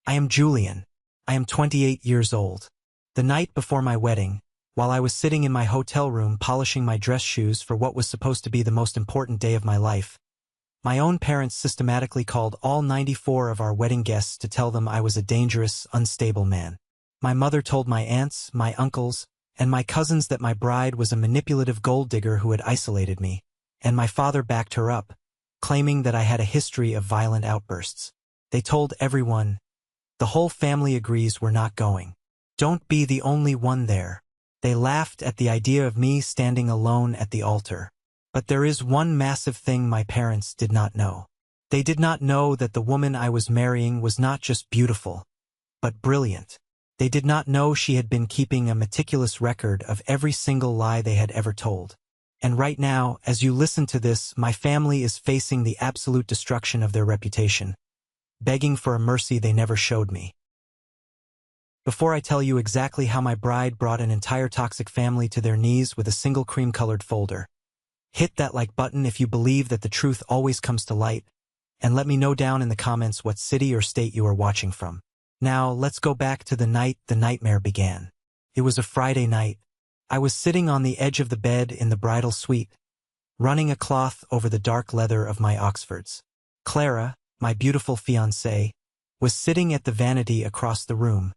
I am Julian. I am 28 years old. The night before my wedding, while I was sitting in my hotel room polishing my dress shoes for what was supposed to be the most important day of my life, my own parents systematically called all 94 of our wedding guests to tell them I was a dangerous, unstable man. My mother told my aunts, my uncles, and my cousins that my bride was a manipulative gold digger who had isolated me, and my father backed her up, claiming that I had a history of violent outbursts. They told everyone, the whole family agrees we're not going. Don't be the only one there. They laughed at the idea of me standing alone at the altar. But there is one massive thing my parents did not know. They did not know that the woman I was marrying was not just beautiful, but brilliant. They did not know she had been keeping a meticulous record of every single lie they had ever told. And right now, as you listen to this, my family is facing the absolute destruction of their reputation, begging for a mercy they never showed me. Before I tell you exactly how my bride brought an entire toxic family to their knees with a single cream-colored folder, hit that like button if you believe that the truth always comes to light, and let me know down in the comments what city or state you are watching from. Now, let's go back to the night the nightmare began. It was a Friday night. I was sitting on the edge of the bed in the bridal suite, running a cloth over the dark leather of my Oxfords. Clara, my beautiful fiancée, was sitting at the vanity across the room,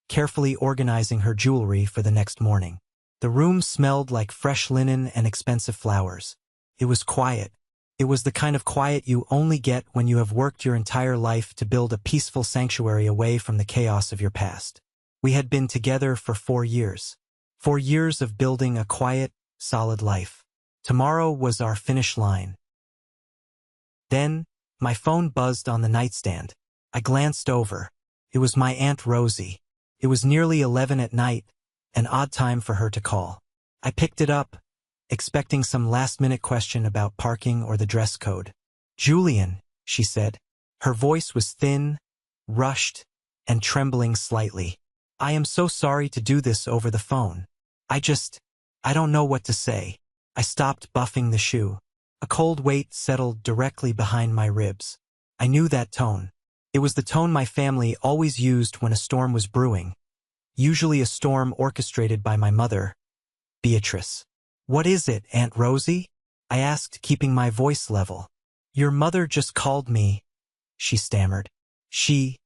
carefully organizing her jewelry for the next morning. The room smelled like fresh linen and expensive flowers. It was quiet. It was the kind of quiet you only get when you have worked your entire life to build a peaceful sanctuary away from the chaos of your past. We had been together for 4 years. 4 years of building a quiet, solid life. Tomorrow was our finish line. Then, my phone buzzed on the nightstand. I glanced over. It was my Aunt Rosie. It was nearly 11 at night, an odd time for her to call. I picked it up, expecting some last-minute question about parking or the dress code. "Julian," she said. Her voice was thin, rushed, and trembling slightly. "I am so sorry to do this over the phone. I don't know what to say." I stopped buffing the shoe. A cold weight settled directly behind my ribs. I knew that tone. It was the tone my family always used when a storm was brewing, usually a storm orchestrated by my mother, Beatrice. "What is it, Aunt Rosie?" I asked, keeping my voice level. "Your mother just called me," she stammered. She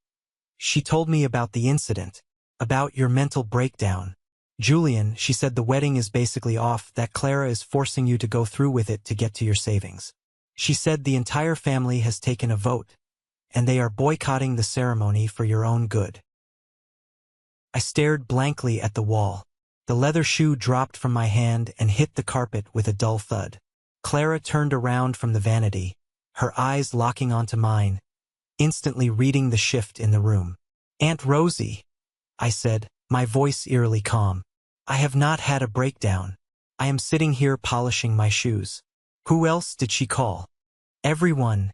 told me about the incident, about your mental breakdown. "Julian," she said, "the wedding is basically off, that Clara is forcing you to go through with it to get to your savings. She said the entire family has taken a vote, and they are boycotting the ceremony for your own good." I stared blankly at the wall. The leather shoe dropped from my hand and hit the carpet with a dull thud. Clara turned around from the vanity, her eyes locking onto mine, instantly reading the shift in the room. "Aunt Rosie," I said, my voice eerily calm. "I have not had a breakdown. I am sitting here polishing my shoes." "Who else did she call?" "Everyone,"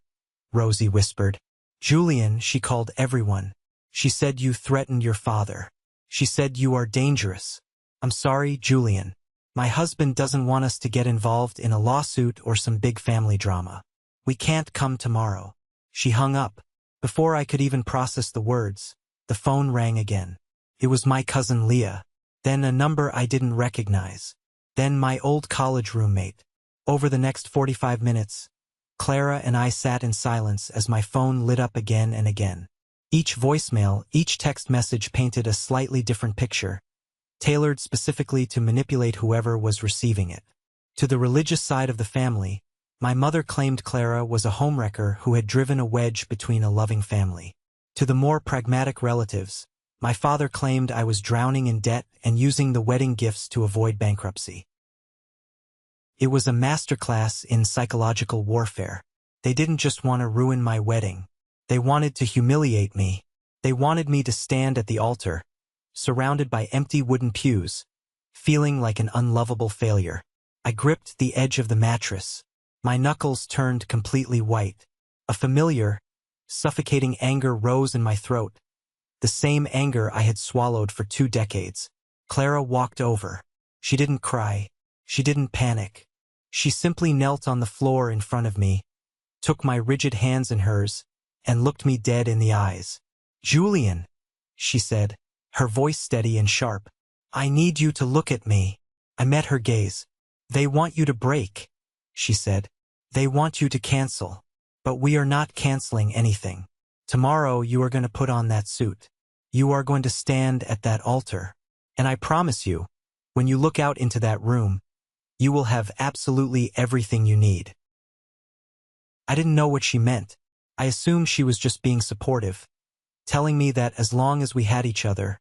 Rosie whispered. "Julian, she called everyone. She said you threatened your father. She said you are dangerous. I'm sorry, Julian. My husband doesn't want us to get involved in a lawsuit or some big family drama. We can't come tomorrow." She hung up. Before I could even process the words, the phone rang again. It was my cousin Leah, then a number I didn't recognize, then my old college roommate. Over the next 45 minutes, Clara and I sat in silence as my phone lit up again and again. Each voicemail, each text message painted a slightly different picture, tailored specifically to manipulate whoever was receiving it. To the religious side of the family, my mother claimed Clara was a homewrecker who had driven a wedge between a loving family. To the more pragmatic relatives, my father claimed I was drowning in debt and using the wedding gifts to avoid bankruptcy. It was a masterclass in psychological warfare. They didn't just want to ruin my wedding. They wanted to humiliate me. They wanted me to stand at the altar, surrounded by empty wooden pews, feeling like an unlovable failure. I gripped the edge of the mattress. My knuckles turned completely white. A familiar, suffocating anger rose in my throat, the same anger I had swallowed for 2 decades. Clara walked over. She didn't cry. She didn't panic. She simply knelt on the floor in front of me, took my rigid hands in hers, and looked me dead in the eyes. "Julian," she said, her voice steady and sharp. "I need you to look at me." I met her gaze. "They want you to break," she said. "They want you to cancel. But we are not canceling anything. Tomorrow you are going to put on that suit. You are going to stand at that altar. And I promise you, when you look out into that room, you will have absolutely everything you need." I didn't know what she meant. I assumed she was just being supportive, telling me that as long as we had each other,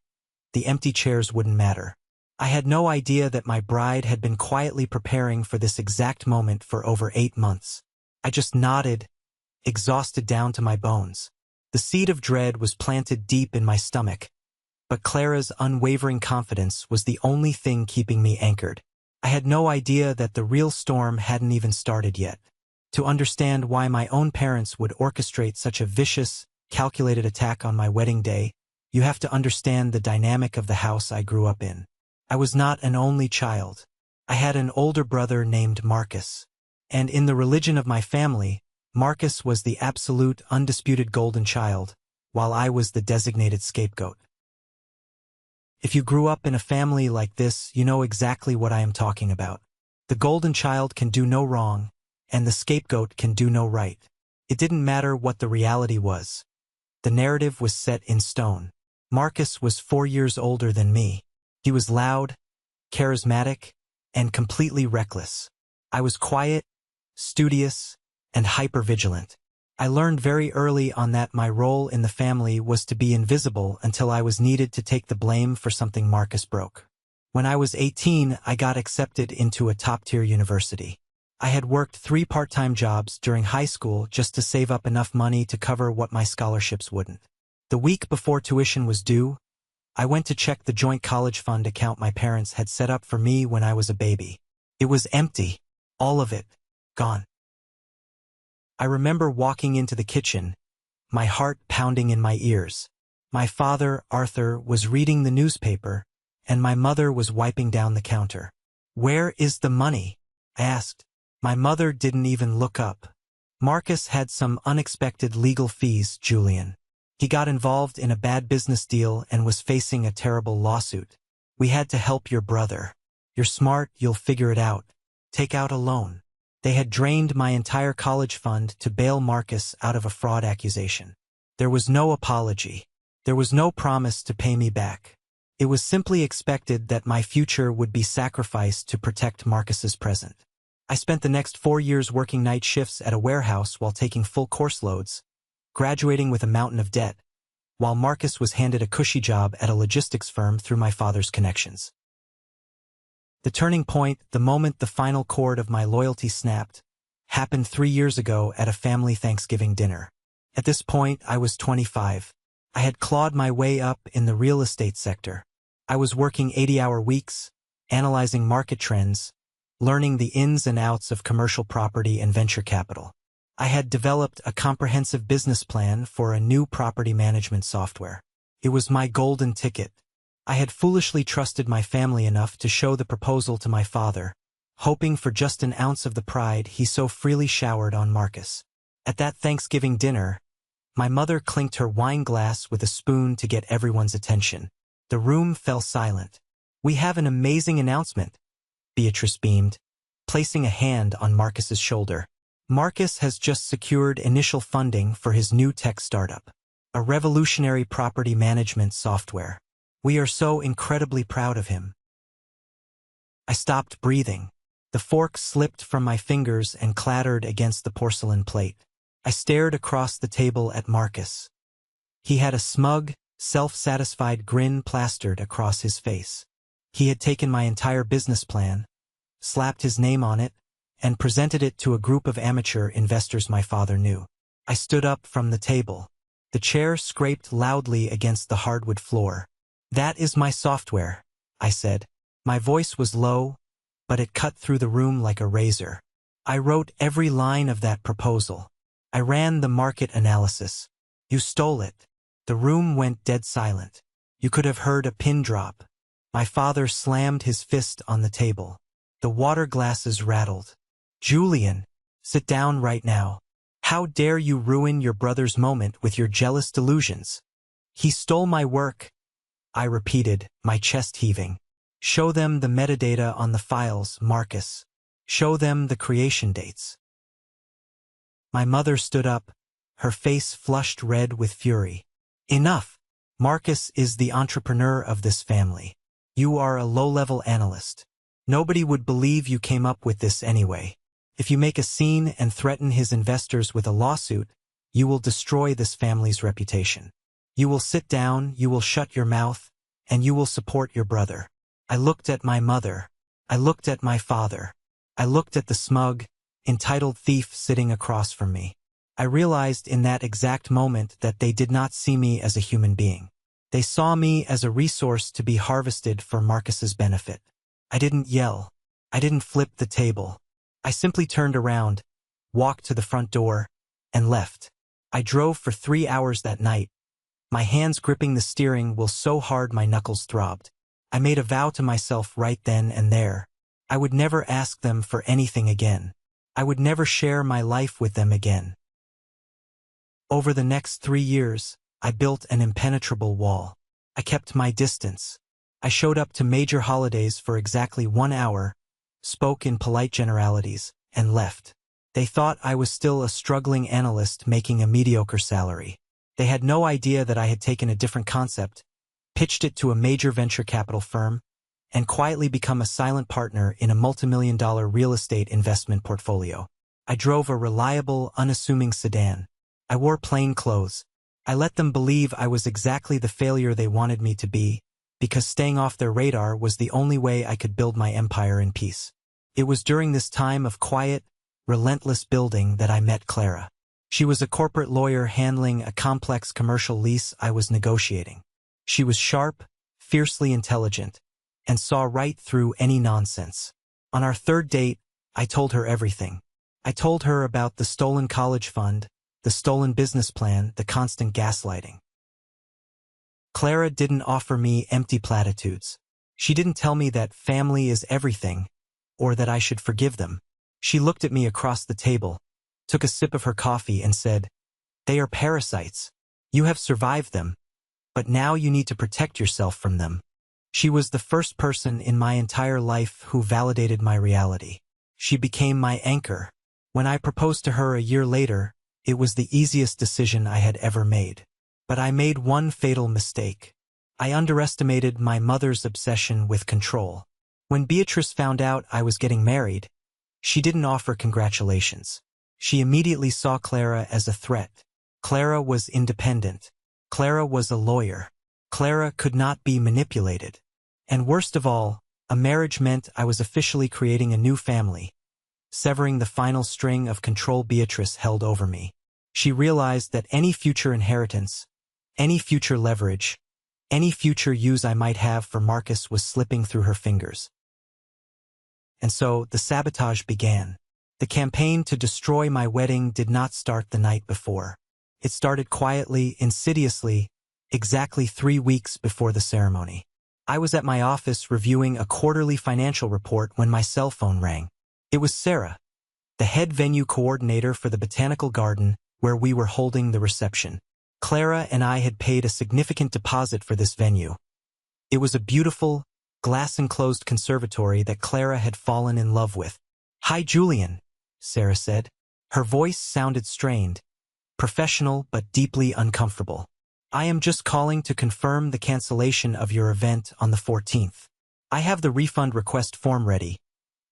the empty chairs wouldn't matter. I had no idea that my bride had been quietly preparing for this exact moment for over 8 months. I just nodded, exhausted down to my bones. The seed of dread was planted deep in my stomach, but Clara's unwavering confidence was the only thing keeping me anchored. I had no idea that the real storm hadn't even started yet. To understand why my own parents would orchestrate such a vicious, calculated attack on my wedding day, you have to understand the dynamic of the house I grew up in. I was not an only child. I had an older brother named Marcus. And in the religion of my family, Marcus was the absolute, undisputed golden child, while I was the designated scapegoat. If you grew up in a family like this, you know exactly what I am talking about. The golden child can do no wrong, and the scapegoat can do no right. It didn't matter what the reality was. The narrative was set in stone. Marcus was 4 years older than me. He was loud, charismatic, and completely reckless. I was quiet, studious, and hypervigilant. I learned very early on that my role in the family was to be invisible until I was needed to take the blame for something Marcus broke. When I was 18, I got accepted into a top-tier university. I had worked 3 part-time jobs during high school just to save up enough money to cover what my scholarships wouldn't. The week before tuition was due, I went to check the joint college fund account my parents had set up for me when I was a baby. It was empty. All of it. Gone. I remember walking into the kitchen, my heart pounding in my ears. My father, Arthur, was reading the newspaper, and my mother was wiping down the counter. "Where is the money?" I asked. My mother didn't even look up. "Marcus had some unexpected legal fees, Julian. He got involved in a bad business deal and was facing a terrible lawsuit. We had to help your brother. You're smart, you'll figure it out. Take out a loan." They had drained my entire college fund to bail Marcus out of a fraud accusation. There was no apology. There was no promise to pay me back. It was simply expected that my future would be sacrificed to protect Marcus's present. I spent the next 4 years working night shifts at a warehouse while taking full course loads, graduating with a mountain of debt, while Marcus was handed a cushy job at a logistics firm through my father's connections. The turning point, the moment the final chord of my loyalty snapped, happened 3 years ago at a family Thanksgiving dinner. At this point, I was 25. I had clawed my way up in the real estate sector. I was working 80-hour weeks, analyzing market trends, learning the ins and outs of commercial property and venture capital. I had developed a comprehensive business plan for a new property management software. It was my golden ticket. I had foolishly trusted my family enough to show the proposal to my father, hoping for just an ounce of the pride he so freely showered on Marcus. At that Thanksgiving dinner, my mother clinked her wine glass with a spoon to get everyone's attention. The room fell silent. "We have an amazing announcement," Beatrice beamed, placing a hand on Marcus's shoulder. "Marcus has just secured initial funding for his new tech startup, a revolutionary property management software. We are so incredibly proud of him." I stopped breathing. The fork slipped from my fingers and clattered against the porcelain plate. I stared across the table at Marcus. He had a smug, self-satisfied grin plastered across his face. He had taken my entire business plan, slapped his name on it, and presented it to a group of amateur investors my father knew. I stood up from the table. The chair scraped loudly against the hardwood floor. "That is my software," I said. My voice was low, but it cut through the room like a razor. "I wrote every line of that proposal. I ran the market analysis. You stole it." The room went dead silent. You could have heard a pin drop. My father slammed his fist on the table. The water glasses rattled. "Julian, sit down right now. How dare you ruin your brother's moment with your jealous delusions?" He stole my work, I repeated, my chest heaving. Show them the metadata on the files, Marcus. Show them the creation dates. My mother stood up, her face flushed red with fury. Enough! Marcus is the entrepreneur of this family. You are a low-level analyst. Nobody would believe you came up with this anyway. If you make a scene and threaten his investors with a lawsuit, you will destroy this family's reputation. You will sit down, you will shut your mouth, and you will support your brother. I looked at my mother. I looked at my father. I looked at the smug, entitled thief sitting across from me. I realized in that exact moment that they did not see me as a human being. They saw me as a resource to be harvested for Marcus's benefit. I didn't yell. I didn't flip the table. I simply turned around, walked to the front door, and left. I drove for 3 hours that night, my hands gripping the steering wheel so hard my knuckles throbbed. I made a vow to myself right then and there. I would never ask them for anything again. I would never share my life with them again. Over the next 3 years, I built an impenetrable wall. I kept my distance. I showed up to major holidays for exactly 1 hour, spoke in polite generalities, and left. They thought I was still a struggling analyst making a mediocre salary. They had no idea that I had taken a different concept, pitched it to a major venture capital firm, and quietly become a silent partner in a multimillion-dollar real estate investment portfolio. I drove a reliable, unassuming sedan. I wore plain clothes. I let them believe I was exactly the failure they wanted me to be, because staying off their radar was the only way I could build my empire in peace. It was during this time of quiet, relentless building that I met Clara. She was a corporate lawyer handling a complex commercial lease I was negotiating. She was sharp, fiercely intelligent, and saw right through any nonsense. On our third date, I told her everything. I told her about the stolen college fund, the stolen business plan, the constant gaslighting. Clara didn't offer me empty platitudes. She didn't tell me that family is everything, or that I should forgive them. She looked at me across the table, took a sip of her coffee and said, "They are parasites. You have survived them, but now you need to protect yourself from them." She was the first person in my entire life who validated my reality. She became my anchor. When I proposed to her a year later, it was the easiest decision I had ever made. But I made one fatal mistake. I underestimated my mother's obsession with control. When Beatrice found out I was getting married, she didn't offer congratulations. She immediately saw Clara as a threat. Clara was independent. Clara was a lawyer. Clara could not be manipulated. And worst of all, a marriage meant I was officially creating a new family, severing the final string of control Beatrice held over me. She realized that any future inheritance, any future leverage, any future use I might have for Marcus was slipping through her fingers. And so the sabotage began. The campaign to destroy my wedding did not start the night before. It started quietly, insidiously, exactly 3 weeks before the ceremony. I was at my office reviewing a quarterly financial report when my cell phone rang. It was Sarah, the head venue coordinator for the botanical garden where we were holding the reception. Clara and I had paid a significant deposit for this venue. It was a beautiful, glass-enclosed conservatory that Clara had fallen in love with. "Hi, Julian," Sarah said. Her voice sounded strained, professional but deeply uncomfortable. "I am just calling to confirm the cancellation of your event on the 14th. I have the refund request form ready,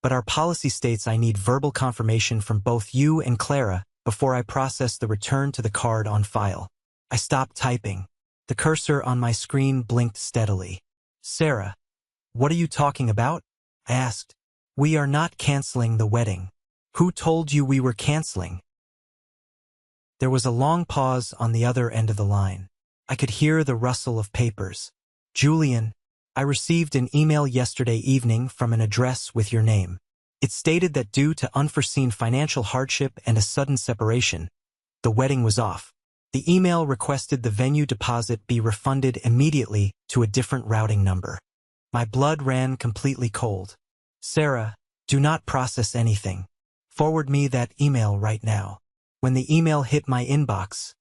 but our policy states I need verbal confirmation from both you and Clara before I process the return to the card on file." I stopped typing. The cursor on my screen blinked steadily. "Sarah, what are you talking about?" I asked. "We are not canceling the wedding." "Who told you we were canceling?" There was a long pause on the other end of the line. I could hear the rustle of papers. "Julian, I received an email yesterday evening from an address with your name. It stated that due to unforeseen financial hardship and a sudden separation, the wedding was off. The email requested the venue deposit be refunded immediately to a different routing number." My blood ran completely cold. "Sarah, do not process anything. Forward me that email right now." When the email hit my inbox,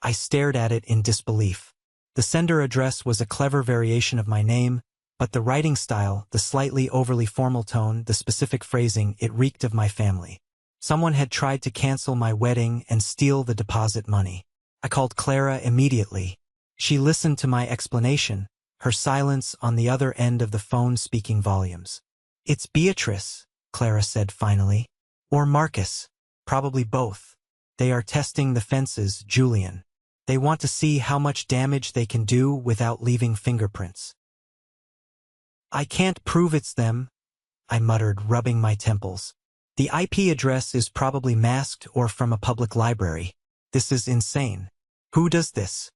I stared at it in disbelief. The sender address was a clever variation of my name, but the writing style, the slightly overly formal tone, the specific phrasing, it reeked of my family. Someone had tried to cancel my wedding and steal the deposit money. I called Clara immediately. She listened to my explanation, her silence on the other end of the phone speaking volumes. "It's Beatrice," Clara said finally. "Or Marcus. Probably both. They are testing the fences, Julian. They want to see how much damage they can do without leaving fingerprints." "I can't prove it's them," I muttered, rubbing my temples. "The IP address is probably masked or from a public library. This is insane. Who does this?"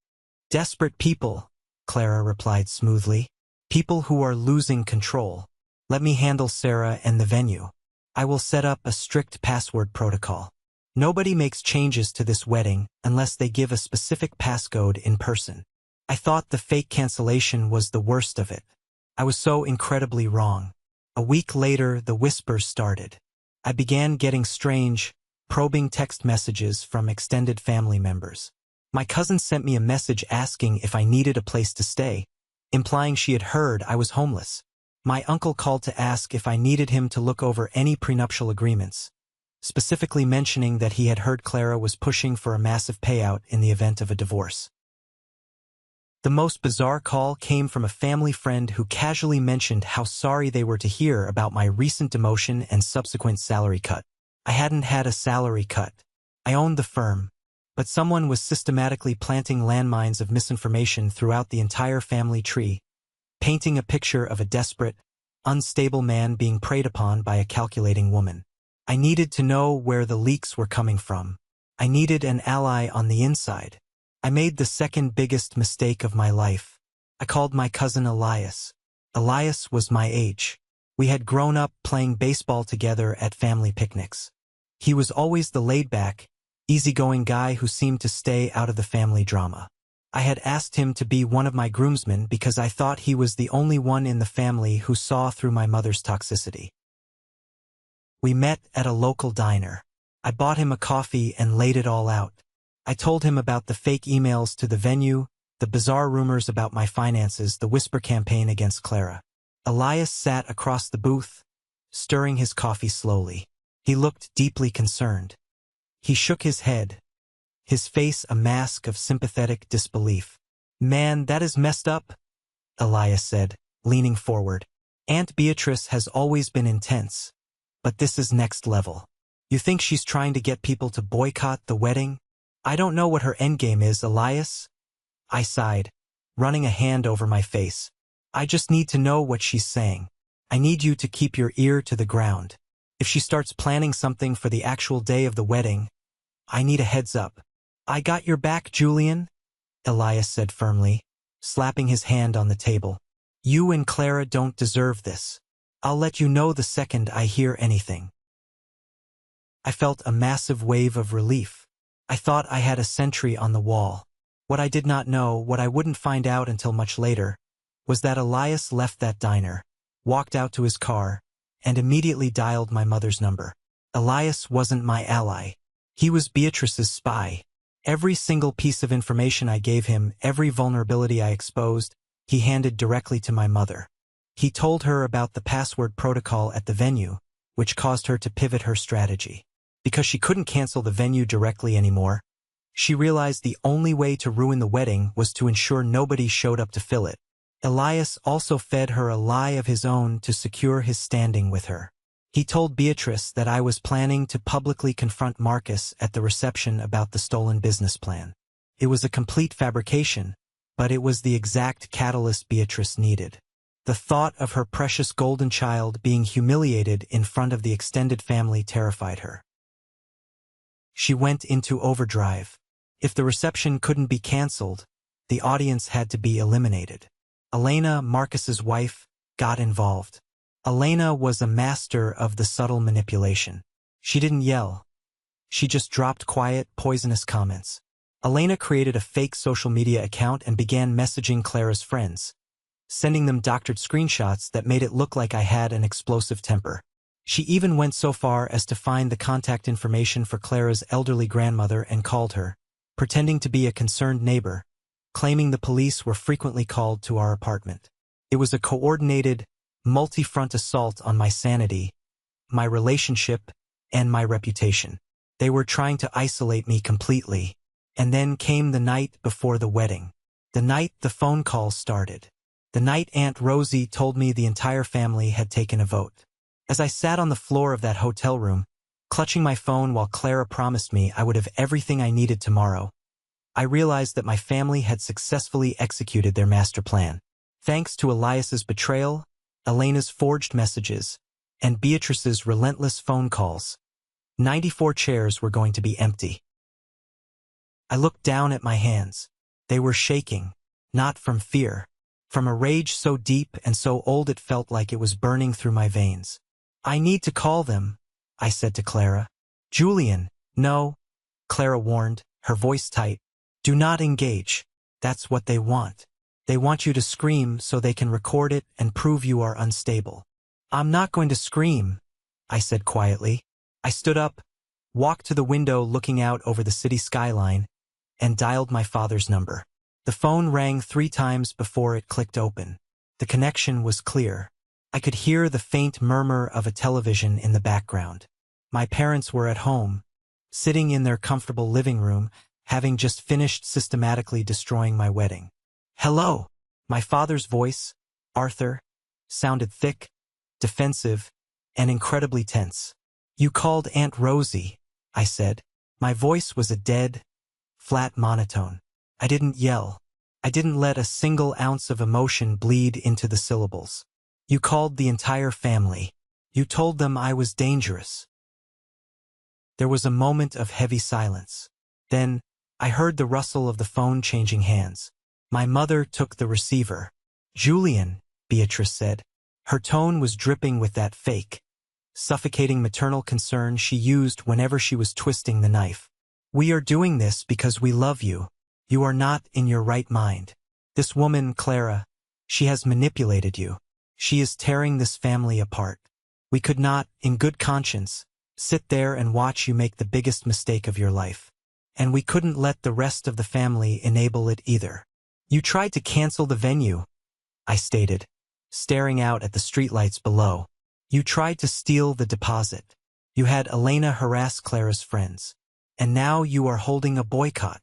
"Desperate people," Clara replied smoothly. "People who are losing control. Let me handle Sarah and the venue. I will set up a strict password protocol. Nobody makes changes to this wedding unless they give a specific passcode in person." I thought the fake cancellation was the worst of it. I was so incredibly wrong. A week later, the whispers started. I began getting strange, probing text messages from extended family members. My cousin sent me a message asking if I needed a place to stay, implying she had heard I was homeless. My uncle called to ask if I needed him to look over any prenuptial agreements, specifically mentioning that he had heard Clara was pushing for a massive payout in the event of a divorce. The most bizarre call came from a family friend who casually mentioned how sorry they were to hear about my recent demotion and subsequent salary cut. I hadn't had a salary cut. I owned the firm, but someone was systematically planting landmines of misinformation throughout the entire family tree, painting a picture of a desperate, unstable man being preyed upon by a calculating woman. I needed to know where the leaks were coming from. I needed an ally on the inside. I made the second biggest mistake of my life. I called my cousin Elias. Elias was my age. We had grown up playing baseball together at family picnics. He was always the laid-back, easygoing guy who seemed to stay out of the family drama. I had asked him to be one of my groomsmen because I thought he was the only one in the family who saw through my mother's toxicity. We met at a local diner. I bought him a coffee and laid it all out. I told him about the fake emails to the venue, the bizarre rumors about my finances, the whisper campaign against Clara. Elias sat across the booth, stirring his coffee slowly. He looked deeply concerned. He shook his head, his face a mask of sympathetic disbelief. "Man, that is messed up," Elias said, leaning forward. "Aunt Beatrice has always been intense, but this is next level. You think she's trying to get people to boycott the wedding? I don't know what her endgame is, Elias." I sighed, running a hand over my face. "I just need to know what she's saying. I need you to keep your ear to the ground. If she starts planning something for the actual day of the wedding, I need a heads up." "I got your back, Julian," Elias said firmly, slapping his hand on the table. "You and Clara don't deserve this. I'll let you know the second I hear anything." I felt a massive wave of relief. I thought I had a sentry on the wall. What I did not know, what I wouldn't find out until much later, was that Elias left that diner, walked out to his car, and immediately dialed my mother's number. Elias wasn't my ally. He was Beatrice's spy. Every single piece of information I gave him, every vulnerability I exposed, he handed directly to my mother. He told her about the password protocol at the venue, which caused her to pivot her strategy. Because she couldn't cancel the venue directly anymore, she realized the only way to ruin the wedding was to ensure nobody showed up to fill it. Elias also fed her a lie of his own to secure his standing with her. He told Beatrice that I was planning to publicly confront Marcus at the reception about the stolen business plan. It was a complete fabrication, but it was the exact catalyst Beatrice needed. The thought of her precious golden child being humiliated in front of the extended family terrified her. She went into overdrive. If the reception couldn't be canceled, the audience had to be eliminated. Elena, Marcus's wife, got involved. Elena was a master of the subtle manipulation. She didn't yell. She just dropped quiet, poisonous comments. Elena created a fake social media account and began messaging Clara's friends, sending them doctored screenshots that made it look like I had an explosive temper. She even went so far as to find the contact information for Clara's elderly grandmother and called her, pretending to be a concerned neighbor, claiming the police were frequently called to our apartment. It was a coordinated, multi-front assault on my sanity, my relationship, and my reputation. They were trying to isolate me completely. And then came the night before the wedding. The night the phone calls started. The night Aunt Rosie told me the entire family had taken a vote. As I sat on the floor of that hotel room, clutching my phone while Clara promised me I would have everything I needed tomorrow, I realized that my family had successfully executed their master plan. Thanks to Elias's betrayal, Elena's forged messages, and Beatrice's relentless phone calls, 94 chairs were going to be empty. I looked down at my hands. They were shaking, not from fear, from a rage so deep and so old it felt like it was burning through my veins. I need to call them, I said to Clara. Julian, no, Clara warned, her voice tight. Do not engage. That's what they want. They want you to scream so they can record it and prove you are unstable. I'm not going to scream, I said quietly. I stood up, walked to the window looking out over the city skyline, and dialed my father's number. The phone rang 3 times before it clicked open. The connection was clear. I could hear the faint murmur of a television in the background. My parents were at home, sitting in their comfortable living room, having just finished systematically destroying my wedding. Hello! My father's voice, Arthur, sounded thick, defensive, and incredibly tense. You called Aunt Rosie, I said. My voice was a dead, flat monotone. I didn't yell. I didn't let a single ounce of emotion bleed into the syllables. You called the entire family. You told them I was dangerous. There was a moment of heavy silence. Then, I heard the rustle of the phone changing hands. My mother took the receiver. Julian, Beatrice said. Her tone was dripping with that fake, suffocating maternal concern she used whenever she was twisting the knife. We are doing this because we love you. You are not in your right mind. This woman, Clara, she has manipulated you. She is tearing this family apart. We could not, in good conscience, sit there and watch you make the biggest mistake of your life. And we couldn't let the rest of the family enable it either. You tried to cancel the venue, I stated, staring out at the streetlights below. You tried to steal the deposit. You had Elena harass Clara's friends. And now you are holding a boycott.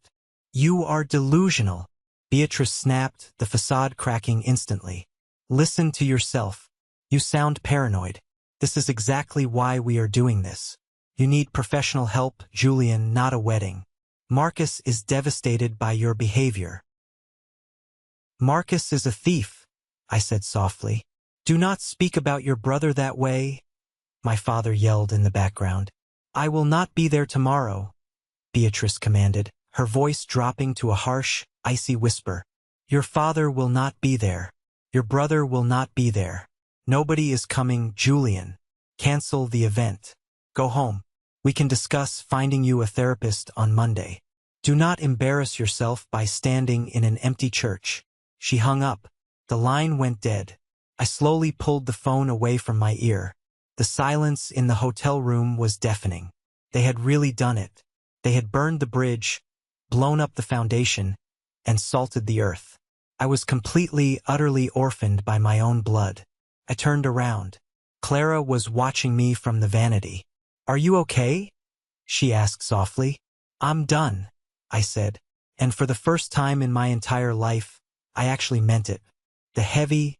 You are delusional. Beatrice snapped, the facade cracking instantly. Listen to yourself. You sound paranoid. This is exactly why we are doing this. You need professional help, Julian, not a wedding. Marcus is devastated by your behavior. Marcus is a thief, I said softly. Do not speak about your brother that way, my father yelled in the background. I will not be there tomorrow, Beatrice commanded, her voice dropping to a harsh, icy whisper. Your father will not be there. Your brother will not be there. Nobody is coming, Julian. Cancel the event. Go home. We can discuss finding you a therapist on Monday. Do not embarrass yourself by standing in an empty church. She hung up. The line went dead. I slowly pulled the phone away from my ear. The silence in the hotel room was deafening. They had really done it. They had burned the bridge, blown up the foundation, and salted the earth. I was completely, utterly orphaned by my own blood. I turned around. Clara was watching me from the vanity. Are you okay? She asked softly. I'm done, I said. And for the first time in my entire life, I actually meant it. The heavy,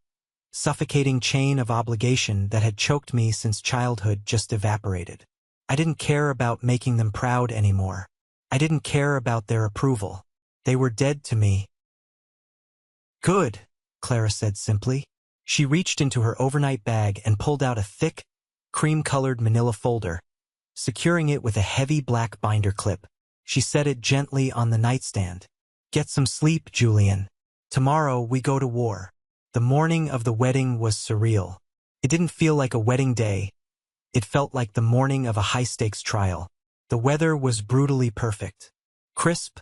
suffocating chain of obligation that had choked me since childhood just evaporated. I didn't care about making them proud anymore. I didn't care about their approval. They were dead to me. Good, Clara said simply. She reached into her overnight bag and pulled out a thick, cream-colored manila folder, securing it with a heavy black binder clip. She set it gently on the nightstand. Get some sleep, Julian. Tomorrow we go to war. The morning of the wedding was surreal. It didn't feel like a wedding day. It felt like the morning of a high-stakes trial. The weather was brutally perfect. Crisp,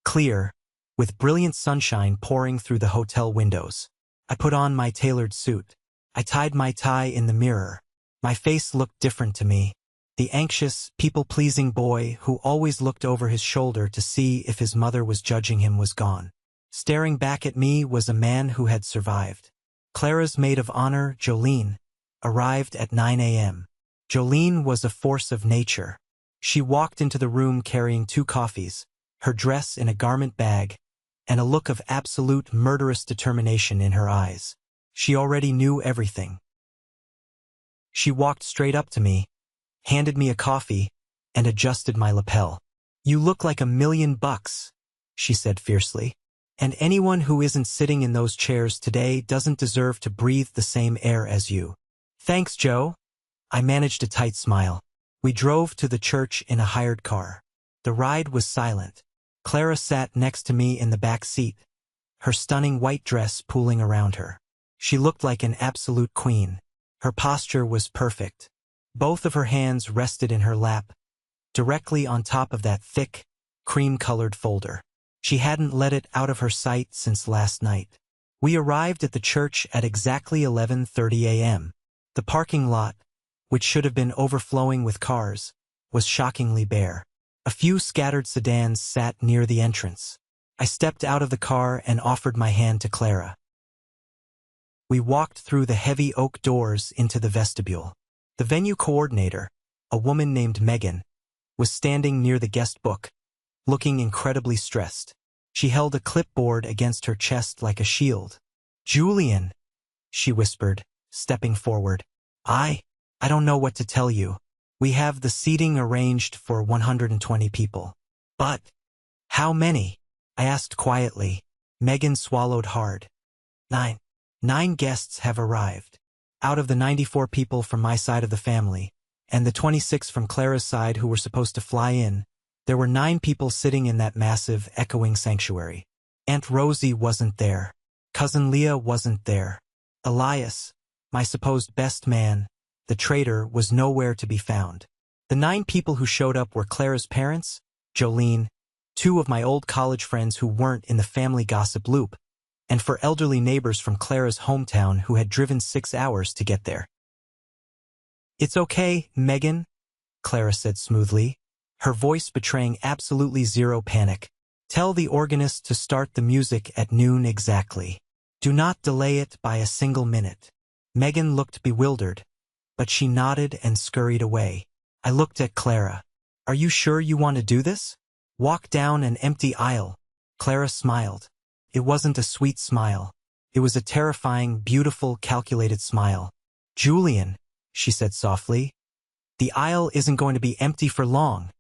clear, with brilliant sunshine pouring through the hotel windows. I put on my tailored suit. I tied my tie in the mirror. My face looked different to me. The anxious, people-pleasing boy who always looked over his shoulder to see if his mother was judging him was gone. Staring back at me was a man who had survived. Clara's maid of honor, Jolene, arrived at 9 a.m. Jolene was a force of nature. She walked into the room carrying 2 coffees, her dress in a garment bag, and a look of absolute murderous determination in her eyes. She already knew everything. She walked straight up to me, handed me a coffee, and adjusted my lapel. "You look like $1,000,000, she said fiercely. "And anyone who isn't sitting in those chairs today doesn't deserve to breathe the same air as you." "Thanks, Joe." I managed a tight smile. We drove to the church in a hired car. The ride was silent. Clara sat next to me in the back seat, her stunning white dress pooling around her. She looked like an absolute queen. Her posture was perfect. Both of her hands rested in her lap, directly on top of that thick, cream-colored folder. She hadn't let it out of her sight since last night. We arrived at the church at exactly 11:30 a.m. The parking lot, which should have been overflowing with cars, was shockingly bare. A few scattered sedans sat near the entrance. I stepped out of the car and offered my hand to Clara. We walked through the heavy oak doors into the vestibule. The venue coordinator, a woman named Megan, was standing near the guest book, looking incredibly stressed. She held a clipboard against her chest like a shield. "Julian," she whispered, stepping forward. I don't know what to tell you. We have the seating arranged for 120 people." "But how many?" I asked quietly. Megan swallowed hard. Nine guests have arrived. Out of the 94 people from my side of the family, and the 26 from Clara's side who were supposed to fly in, there were 9 people sitting in that massive, echoing sanctuary. Aunt Rosie wasn't there. Cousin Leah wasn't there. Elias, my supposed best man, the traitor, was nowhere to be found. The 9 people who showed up were Clara's parents, Jolene, 2 of my old college friends who weren't in the family gossip loop, and 4 elderly neighbors from Clara's hometown who had driven 6 hours to get there. "It's okay, Megan," Clara said smoothly, her voice betraying absolutely zero panic. "Tell the organist to start the music at noon exactly. Do not delay it by a single minute." Megan looked bewildered, but she nodded and scurried away. I looked at Clara. "Are you sure you want to do this? Walk down an empty aisle." Clara smiled. It wasn't a sweet smile. It was a terrifying, beautiful, calculated smile. "Julian," she said softly, "the aisle isn't going to be empty for long."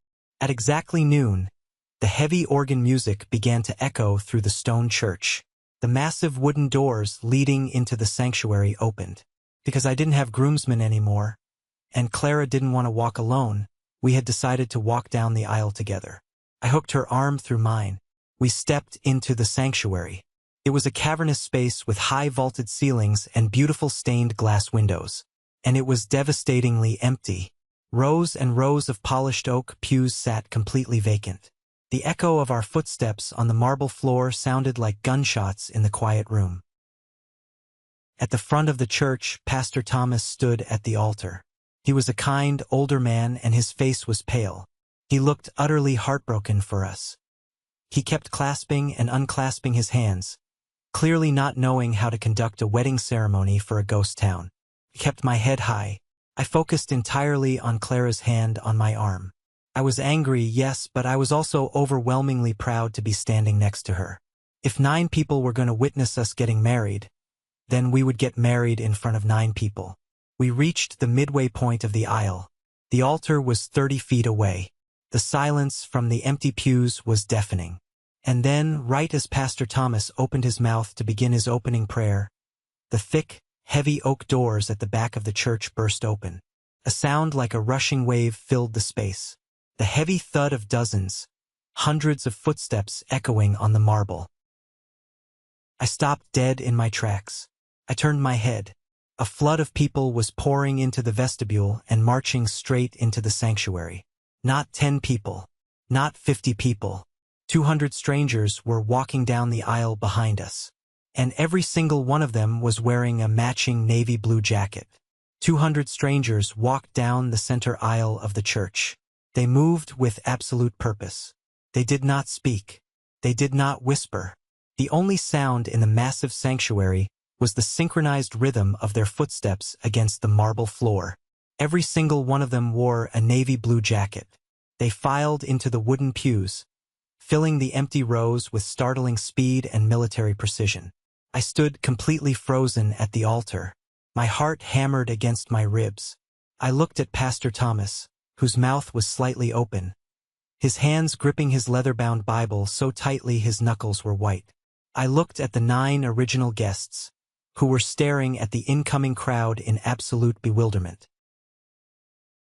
At exactly noon, the heavy organ music began to echo through the stone church. The massive wooden doors leading into the sanctuary opened. Because I didn't have groomsmen anymore, and Clara didn't want to walk alone, we had decided to walk down the aisle together. I hooked her arm through mine. We stepped into the sanctuary. It was a cavernous space with high vaulted ceilings and beautiful stained glass windows. And it was devastatingly empty. Rows and rows of polished oak pews sat completely vacant. The echo of our footsteps on the marble floor sounded like gunshots in the quiet room. At the front of the church, Pastor Thomas stood at the altar. He was a kind, older man, and his face was pale. He looked utterly heartbroken for us. He kept clasping and unclasping his hands, clearly not knowing how to conduct a wedding ceremony for a ghost town. I kept my head high. I focused entirely on Clara's hand on my arm. I was angry, yes, but I was also overwhelmingly proud to be standing next to her. If 9 people were going to witness us getting married, then we would get married in front of 9 people. We reached the midway point of the aisle. The altar was 30 feet away. The silence from the empty pews was deafening. And then, right as Pastor Thomas opened his mouth to begin his opening prayer, the thick, heavy oak doors at the back of the church burst open. A sound like a rushing wave filled the space. The heavy thud of dozens, hundreds of footsteps echoing on the marble. I stopped dead in my tracks. I turned my head. A flood of people was pouring into the vestibule and marching straight into the sanctuary. Not 10 people. Not 50 people. 200 strangers were walking down the aisle behind us. And every single one of them was wearing a matching navy blue jacket. 200 strangers walked down the center aisle of the church. They moved with absolute purpose. They did not speak. They did not whisper. The only sound in the massive sanctuary was the synchronized rhythm of their footsteps against the marble floor. Every single one of them wore a navy blue jacket. They filed into the wooden pews, filling the empty rows with startling speed and military precision. I stood completely frozen at the altar, my heart hammered against my ribs. I looked at Pastor Thomas, whose mouth was slightly open, his hands gripping his leather-bound Bible so tightly his knuckles were white. I looked at the 9 original guests, who were staring at the incoming crowd in absolute bewilderment.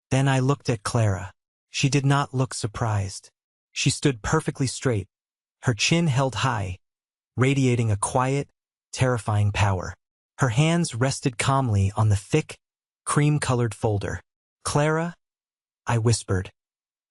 Then I looked at Clara. She did not look surprised. She stood perfectly straight, her chin held high, radiating a quiet, terrifying power. Her hands rested calmly on the thick, cream-colored folder. "Clara?" I whispered,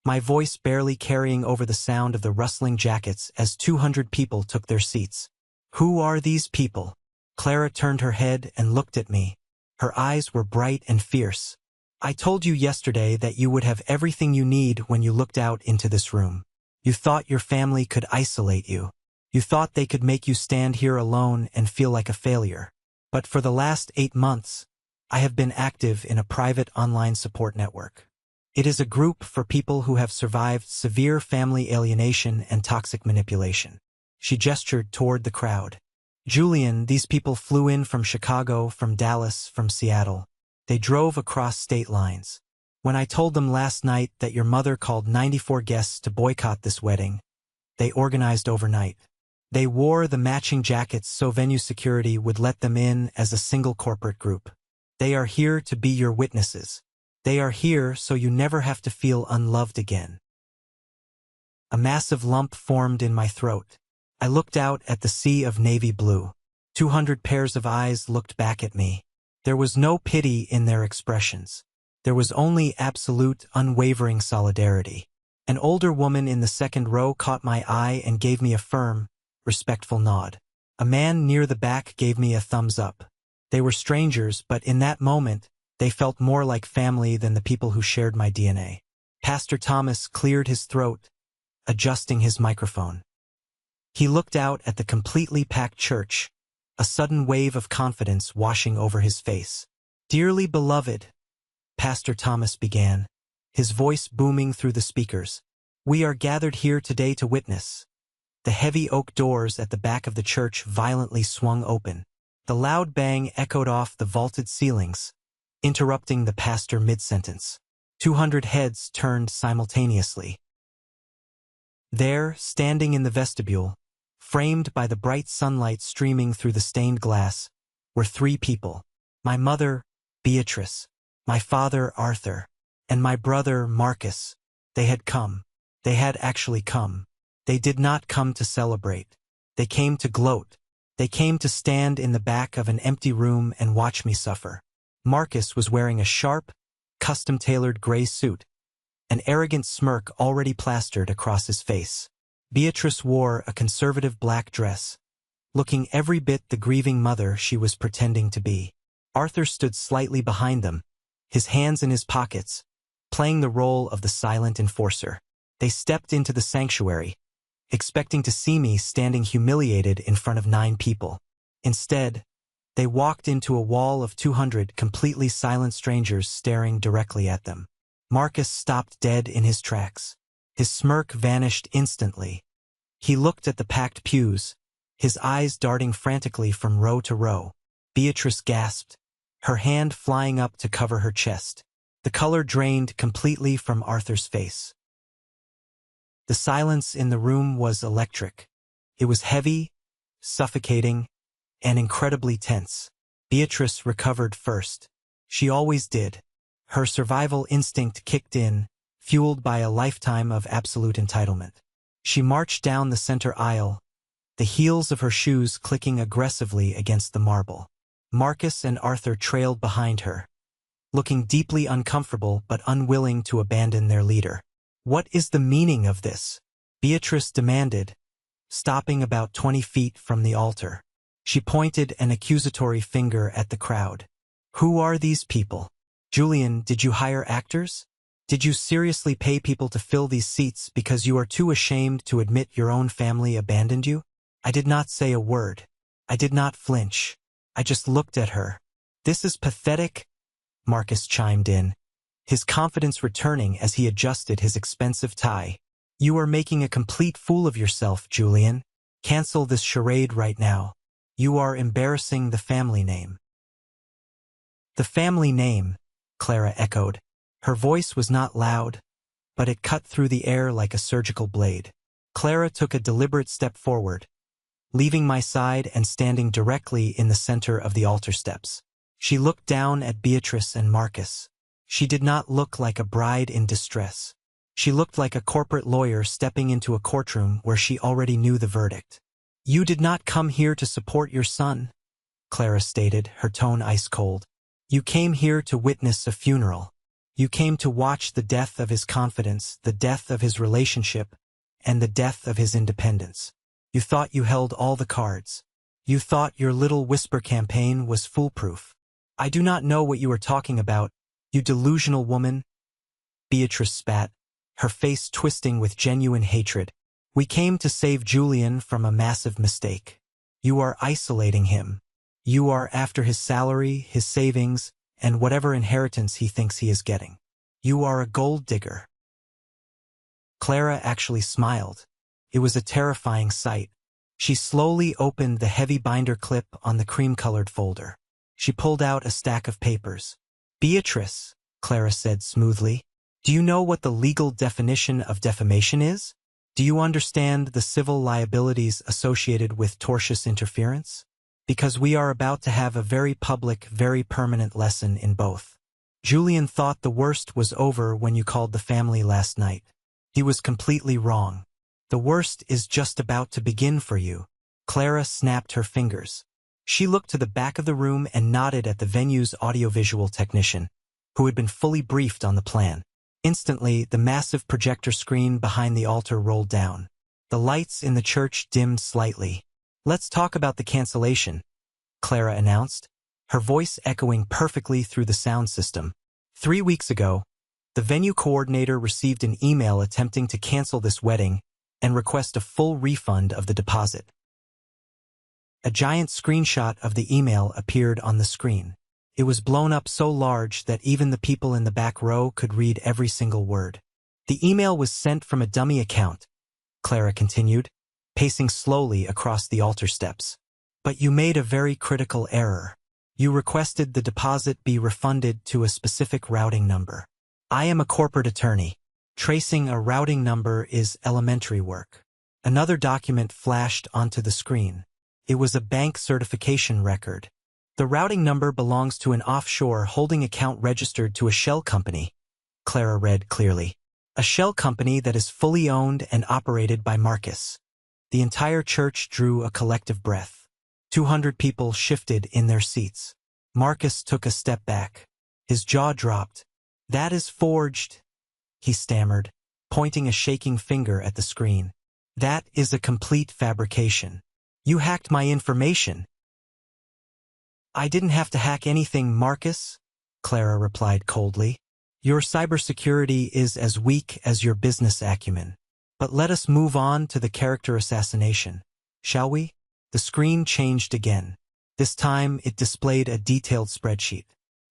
my voice barely carrying over the sound of the rustling jackets as 200 people took their seats. "Who are these people?" Clara turned her head and looked at me. Her eyes were bright and fierce. "I told you yesterday that you would have everything you need when you looked out into this room. You thought your family could isolate you. You thought they could make you stand here alone and feel like a failure. But for the last 8 months, I have been active in a private online support network. It is a group for people who have survived severe family alienation and toxic manipulation." She gestured toward the crowd. "Julian, these people flew in from Chicago, from Dallas, from Seattle. They drove across state lines. When I told them last night that your mother called 94 guests to boycott this wedding, they organized overnight. They wore the matching jackets so venue security would let them in as a single corporate group. They are here to be your witnesses. They are here so you never have to feel unloved again." A massive lump formed in my throat. I looked out at the sea of navy blue. 200 pairs of eyes looked back at me. There was no pity in their expressions. There was only absolute, unwavering solidarity. An older woman in the second row caught my eye and gave me a firm, respectful nod. A man near the back gave me a thumbs up. They were strangers, but in that moment, they felt more like family than the people who shared my DNA. Pastor Thomas cleared his throat, adjusting his microphone. He looked out at the completely packed church, a sudden wave of confidence washing over his face. "Dearly beloved," Pastor Thomas began, his voice booming through the speakers, "we are gathered here today to witness." The heavy oak doors at the back of the church violently swung open. The loud bang echoed off the vaulted ceilings, interrupting the pastor mid-sentence. 200 heads turned simultaneously. There, standing in the vestibule, framed by the bright sunlight streaming through the stained glass, were 3 people. My mother, Beatrice, my father, Arthur, and my brother, Marcus. They had come. They had actually come. They did not come to celebrate. They came to gloat. They came to stand in the back of an empty room and watch me suffer. Marcus was wearing a sharp, custom-tailored gray suit, an arrogant smirk already plastered across his face. Beatrice wore a conservative black dress, looking every bit the grieving mother she was pretending to be. Arthur stood slightly behind them, his hands in his pockets, playing the role of the silent enforcer. They stepped into the sanctuary, expecting to see me standing humiliated in front of 9 people. Instead, they walked into a wall of 200 completely silent strangers staring directly at them. Marcus stopped dead in his tracks. His smirk vanished instantly. He looked at the packed pews, his eyes darting frantically from row to row. Beatrice gasped, her hand flying up to cover her chest. The color drained completely from Arthur's face. The silence in the room was electric. It was heavy, suffocating, and incredibly tense. Beatrice recovered first. She always did. Her survival instinct kicked in, fueled by a lifetime of absolute entitlement. She marched down the center aisle, the heels of her shoes clicking aggressively against the marble. Marcus and Arthur trailed behind her, looking deeply uncomfortable but unwilling to abandon their leader. "What is the meaning of this?" Beatrice demanded, stopping about 20 feet from the altar. She pointed an accusatory finger at the crowd. "Who are these people? Julian, did you hire actors? Did you seriously pay people to fill these seats because you are too ashamed to admit your own family abandoned you?" I did not say a word. I did not flinch. I just looked at her. This is pathetic, Marcus chimed in, his confidence returning as he adjusted his expensive tie. You are making a complete fool of yourself, Julian. Cancel this charade right now. You are embarrassing the family name. The family name, Clara echoed. Her voice was not loud, but it cut through the air like a surgical blade. Clara took a deliberate step forward, leaving my side and standing directly in the center of the altar steps. She looked down at Beatrice and Marcus. She did not look like a bride in distress. She looked like a corporate lawyer stepping into a courtroom where she already knew the verdict. You did not come here to support your son, Clara stated, her tone ice-cold. You came here to witness a funeral. You came to watch the death of his confidence, the death of his relationship, and the death of his independence. You thought you held all the cards. You thought your little whisper campaign was foolproof. I do not know what you are talking about, you delusional woman. Beatrice spat, her face twisting with genuine hatred. We came to save Julian from a massive mistake. You are isolating him. You are after his salary, his savings, and whatever inheritance he thinks he is getting. You are a gold digger. Clara actually smiled. It was a terrifying sight. She slowly opened the heavy binder clip on the cream-colored folder. She pulled out a stack of papers. Beatrice, Clara said smoothly, do you know what the legal definition of defamation is? Do you understand the civil liabilities associated with tortious interference? Because we are about to have a very public, very permanent lesson in both. Julian thought the worst was over when you called the family last night. He was completely wrong. The worst is just about to begin for you. Clara snapped her fingers. She looked to the back of the room and nodded at the venue's audiovisual technician, who had been fully briefed on the plan. Instantly, the massive projector screen behind the altar rolled down. The lights in the church dimmed slightly. Let's talk about the cancellation, Clara announced, her voice echoing perfectly through the sound system. 3 weeks ago, the venue coordinator received an email attempting to cancel this wedding and request a full refund of the deposit. A giant screenshot of the email appeared on the screen. It was blown up so large that even the people in the back row could read every single word. The email was sent from a dummy account, Clara continued, pacing slowly across the altar steps. But you made a very critical error. You requested the deposit be refunded to a specific routing number. I am a corporate attorney. Tracing a routing number is elementary work. Another document flashed onto the screen. It was a bank certification record. The routing number belongs to an offshore holding account registered to a shell company, Clara read clearly. A shell company that is fully owned and operated by Marcus. The entire church drew a collective breath. 200 people shifted in their seats. Marcus took a step back. His jaw dropped. That is forged, he stammered, pointing a shaking finger at the screen. That is a complete fabrication. You hacked my information. I didn't have to hack anything, Marcus, Clara replied coldly. Your cybersecurity is as weak as your business acumen. But let us move on to the character assassination, shall we? The screen changed again. This time it displayed a detailed spreadsheet.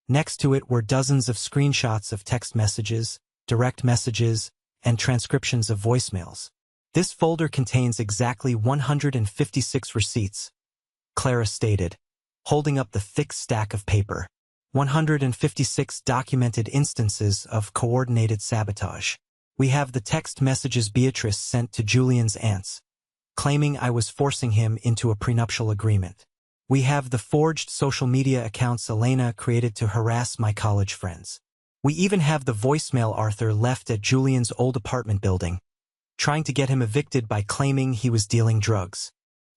Next to it were dozens of screenshots of text messages, direct messages, and transcriptions of voicemails. This folder contains exactly 156 receipts, Clara stated, holding up the thick stack of paper. 156 documented instances of coordinated sabotage. We have the text messages Beatrice sent to Julian's aunts, claiming I was forcing him into a prenuptial agreement. We have the forged social media accounts Elena created to harass my college friends. We even have the voicemail Arthur left at Julian's old apartment building, trying to get him evicted by claiming he was dealing drugs.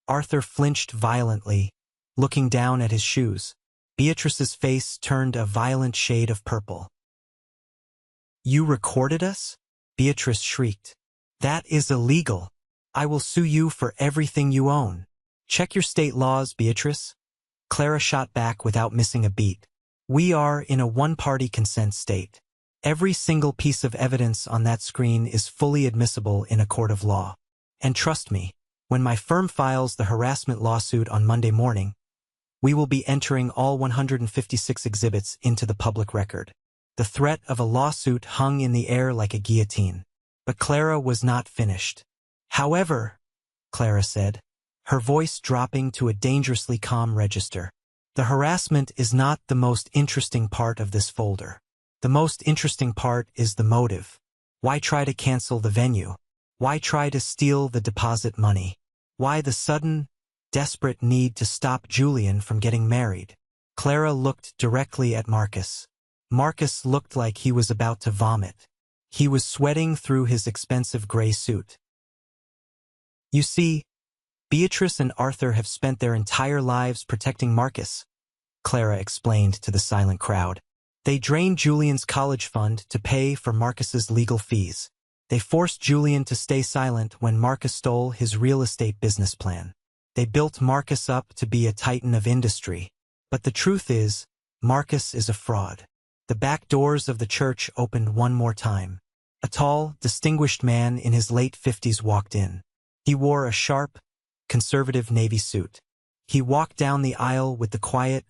Arthur flinched violently, looking down at his shoes. Beatrice's face turned a violent shade of purple. You recorded us? Beatrice shrieked. That is illegal. I will sue you for everything you own. Check your state laws, Beatrice. Clara shot back without missing a beat. We are in a one-party consent state. Every single piece of evidence on that screen is fully admissible in a court of law. And trust me, When my firm files the harassment lawsuit on Monday morning, we will be entering all 156 exhibits into the public record. The threat of a lawsuit hung in the air like a guillotine. But Clara was not finished. However, Clara said, her voice dropping to a dangerously calm register, the harassment is not the most interesting part of this folder. The most interesting part is the motive. Why try to cancel the venue? Why try to steal the deposit money? Why the sudden, desperate need to stop Julian from getting married? Clara looked directly at Marcus. Marcus looked like he was about to vomit. He was sweating through his expensive gray suit. You see, Beatrice and Arthur have spent their entire lives protecting Marcus, Clara explained to the silent crowd. They drained Julian's college fund to pay for Marcus's legal fees. They forced Julian to stay silent when Marcus stole his real estate business plan. They built Marcus up to be a titan of industry. But the truth is, Marcus is a fraud. The back doors of the church opened one more time. A tall, distinguished man in his late 50s walked in. He wore a sharp, conservative navy suit. He walked down the aisle with the quiet,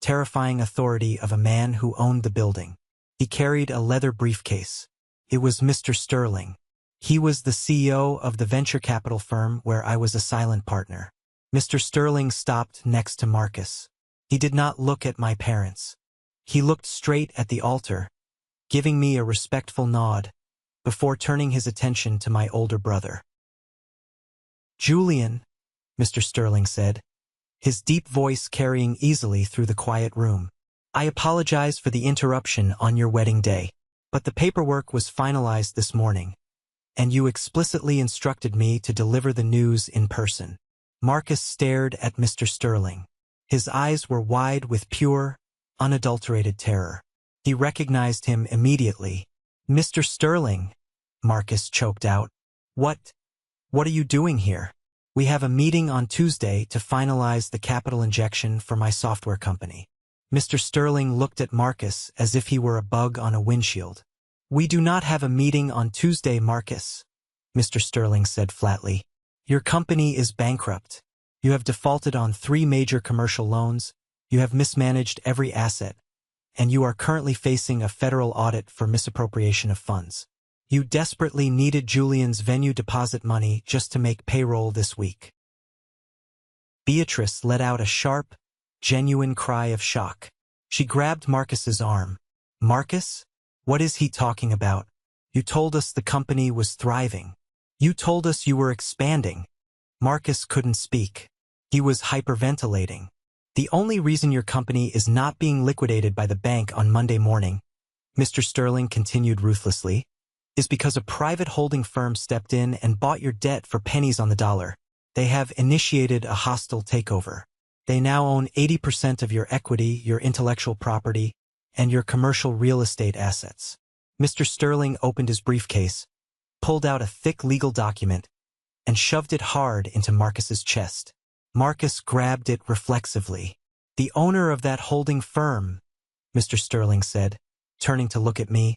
terrifying authority of a man who owned the building. He carried a leather briefcase. It was Mr. Sterling. He was the CEO of the venture capital firm where I was a silent partner. Mr. Sterling stopped next to Marcus. He did not look at my parents. He looked straight at the altar, giving me a respectful nod, before turning his attention to my older brother. Julian, Mr. Sterling said, his deep voice carrying easily through the quiet room. I apologize for the interruption on your wedding day, but the paperwork was finalized this morning, and you explicitly instructed me to deliver the news in person. Marcus stared at Mr. Sterling. His eyes were wide with pure, unadulterated terror. He recognized him immediately. Mr. Sterling, Marcus choked out. What are you doing here? We have a meeting on Tuesday to finalize the capital injection for my software company. Mr. Sterling looked at Marcus as if he were a bug on a windshield. We do not have a meeting on Tuesday, Marcus, Mr. Sterling said flatly. Your company is bankrupt. You have defaulted on 3 major commercial loans, you have mismanaged every asset, and you are currently facing a federal audit for misappropriation of funds. You desperately needed Julian's venue deposit money just to make payroll this week. Beatrice let out a sharp, genuine cry of shock. She grabbed Marcus's arm. Marcus? What is he talking about? You told us the company was thriving. You told us you were expanding. Marcus couldn't speak. He was hyperventilating. The only reason your company is not being liquidated by the bank on Monday morning, Mr. Sterling continued ruthlessly, is because a private holding firm stepped in and bought your debt for pennies on the dollar. They have initiated a hostile takeover. They now own 80% of your equity, your intellectual property, and your commercial real estate assets. Mr. Sterling opened his briefcase, pulled out a thick legal document, and shoved it hard into Marcus's chest. Marcus grabbed it reflexively. The owner of that holding firm, Mr. Sterling said, turning to look at me,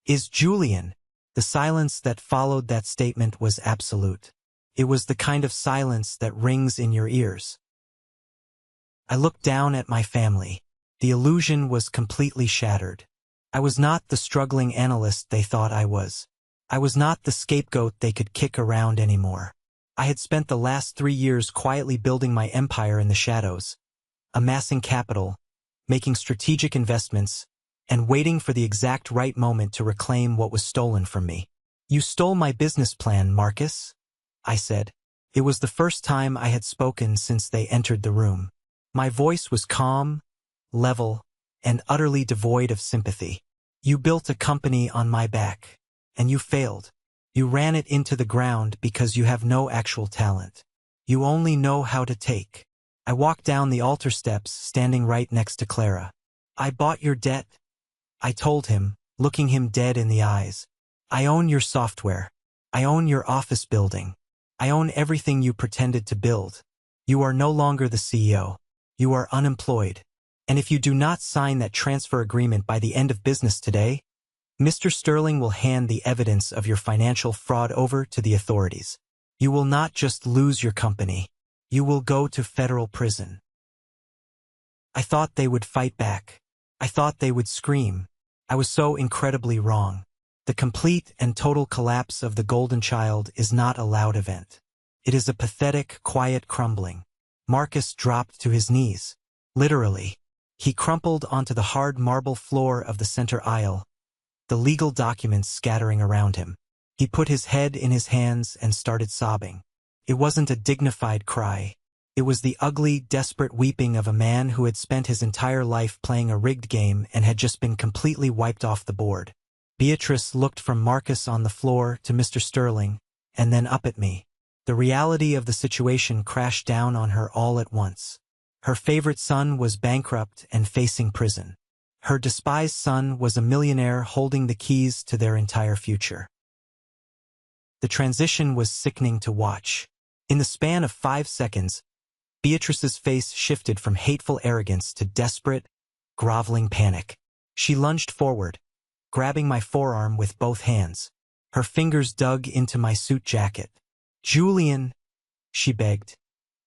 is Julian. The silence that followed that statement was absolute. It was the kind of silence that rings in your ears. I looked down at my family. The illusion was completely shattered. I was not the struggling analyst they thought I was. I was not the scapegoat they could kick around anymore. I had spent the last 3 years quietly building my empire in the shadows, amassing capital, making strategic investments, and waiting for the exact right moment to reclaim what was stolen from me. You stole my business plan, Marcus, I said. It was the first time I had spoken since they entered the room. My voice was calm, level, and utterly devoid of sympathy. You built a company on my back, and you failed. You ran it into the ground because you have no actual talent. You only know how to take. I walked down the altar steps, standing right next to Clara. I bought your debt, I told him, looking him dead in the eyes. I own your software. I own your office building. I own everything you pretended to build. You are no longer the CEO. You are unemployed. And if you do not sign that transfer agreement by the end of business today, Mr. Sterling will hand the evidence of your financial fraud over to the authorities. You will not just lose your company. You will go to federal prison. I thought they would fight back. I thought they would scream. I was so incredibly wrong. The complete and total collapse of the Golden Child is not a loud event. It is a pathetic, quiet crumbling. Marcus dropped to his knees. Literally. He crumpled onto the hard marble floor of the center aisle, the legal documents scattering around him. He put his head in his hands and started sobbing. It wasn't a dignified cry. It was the ugly, desperate weeping of a man who had spent his entire life playing a rigged game and had just been completely wiped off the board. Beatrice looked from Marcus on the floor to Mr. Sterling, and then up at me. The reality of the situation crashed down on her all at once. Her favorite son was bankrupt and facing prison. Her despised son was a millionaire holding the keys to their entire future. The transition was sickening to watch. In the span of 5 seconds, Beatrice's face shifted from hateful arrogance to desperate, groveling panic. She lunged forward, grabbing my forearm with both hands. Her fingers dug into my suit jacket. "Julian," she begged,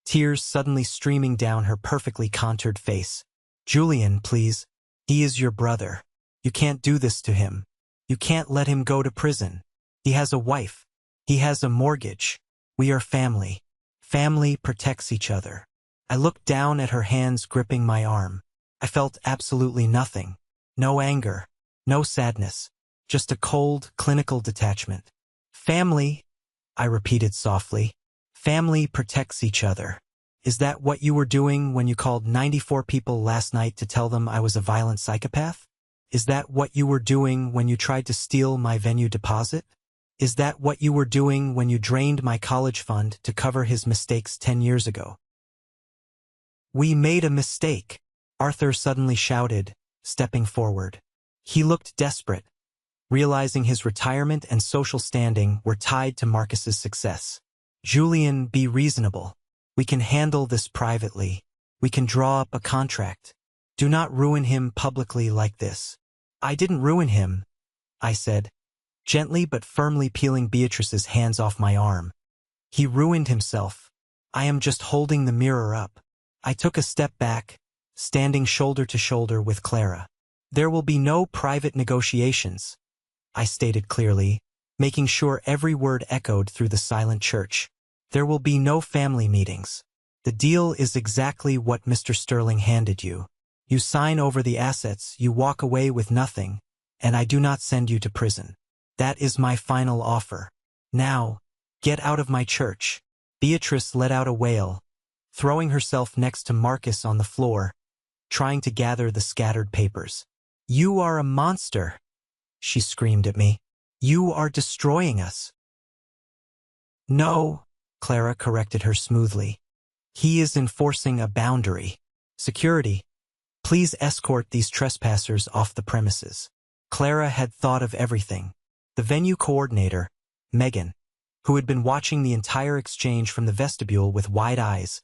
tears suddenly streaming down her perfectly contoured face. "Julian, please. He is your brother. You can't do this to him. You can't let him go to prison. He has a wife. He has a mortgage. We are family. Family protects each other." I looked down at her hands gripping my arm. I felt absolutely nothing. No anger. No sadness. Just a cold, clinical detachment. "Family," I repeated softly. "Family protects each other. Is that what you were doing when you called 94 people last night to tell them I was a violent psychopath? Is that what you were doing when you tried to steal my venue deposit? Is that what you were doing when you drained my college fund to cover his mistakes 10 years ago?" "We made a mistake," Arthur suddenly shouted, stepping forward. He looked desperate, realizing his retirement and social standing were tied to Marcus's success. "Julian, be reasonable. We can handle this privately. We can draw up a contract. Do not ruin him publicly like this." "I didn't ruin him," I said, gently but firmly peeling Beatrice's hands off my arm. "He ruined himself. I am just holding the mirror up." I took a step back, standing shoulder to shoulder with Clara. "There will be no private negotiations," I stated clearly, making sure every word echoed through the silent church. "There will be no family meetings. The deal is exactly what Mr. Sterling handed you. You sign over the assets, you walk away with nothing, and I do not send you to prison. That is my final offer. Now, get out of my church." Beatrice let out a wail, throwing herself next to Marcus on the floor, trying to gather the scattered papers. "You are a monster," she screamed at me. "You are destroying us." "No," Clara corrected her smoothly. "He is enforcing a boundary. Security, please escort these trespassers off the premises." Clara had thought of everything. The venue coordinator, Megan, who had been watching the entire exchange from the vestibule with wide eyes,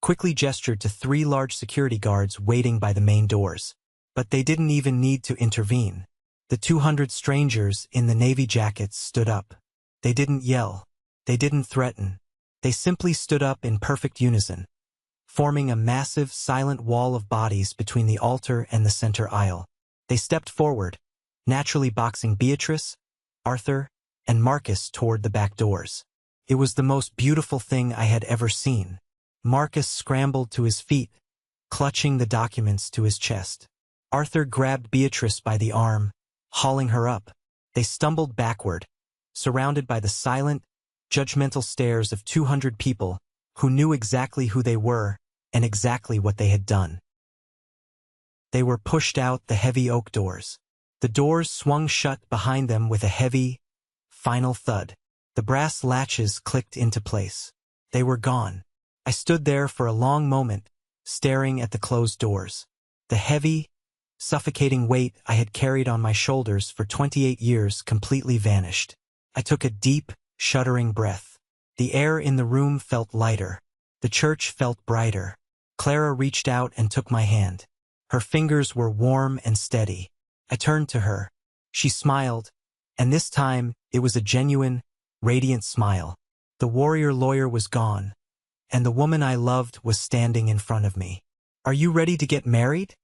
quickly gestured to 3 large security guards waiting by the main doors. But they didn't even need to intervene. The 200 strangers in the navy jackets stood up. They didn't yell. They didn't threaten. They simply stood up in perfect unison, forming a massive, silent wall of bodies between the altar and the center aisle. They stepped forward, naturally boxing Beatrice, Arthur, and Marcus toward the back doors. It was the most beautiful thing I had ever seen. Marcus scrambled to his feet, clutching the documents to his chest. Arthur grabbed Beatrice by the arm, hauling her up. They stumbled backward, surrounded by the silent, judgmental stares of 200 people who knew exactly who they were and exactly what they had done. They were pushed out the heavy oak doors. The doors swung shut behind them with a heavy, final thud. The brass latches clicked into place. They were gone. I stood there for a long moment, staring at the closed doors. The heavy, suffocating weight I had carried on my shoulders for 28 years completely vanished. I took a deep, shuddering breath. The air in the room felt lighter. The church felt brighter. Clara reached out and took my hand. Her fingers were warm and steady. I turned to her. She smiled, and this time it was a genuine, radiant smile. The warrior lawyer was gone, and the woman I loved was standing in front of me. "Are you ready to get married?"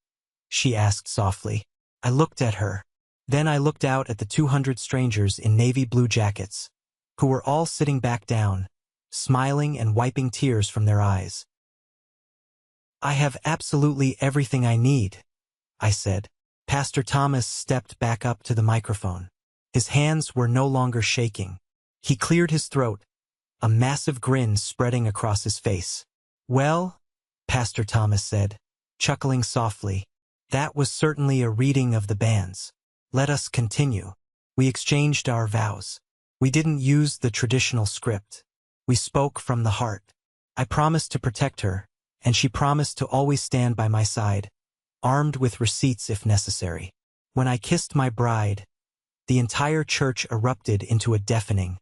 she asked softly. I looked at her. Then I looked out at the 200 strangers in navy blue jackets, who were all sitting back down, smiling and wiping tears from their eyes. "I have absolutely everything I need," I said. Pastor Thomas stepped back up to the microphone. His hands were no longer shaking. He cleared his throat, a massive grin spreading across his face. "Well," Pastor Thomas said, chuckling softly, "that was certainly a reading of the banns. Let us continue." We exchanged our vows. We didn't use the traditional script. We spoke from the heart. I promised to protect her, and she promised to always stand by my side, armed with receipts if necessary. When I kissed my bride, the entire church erupted into a deafening,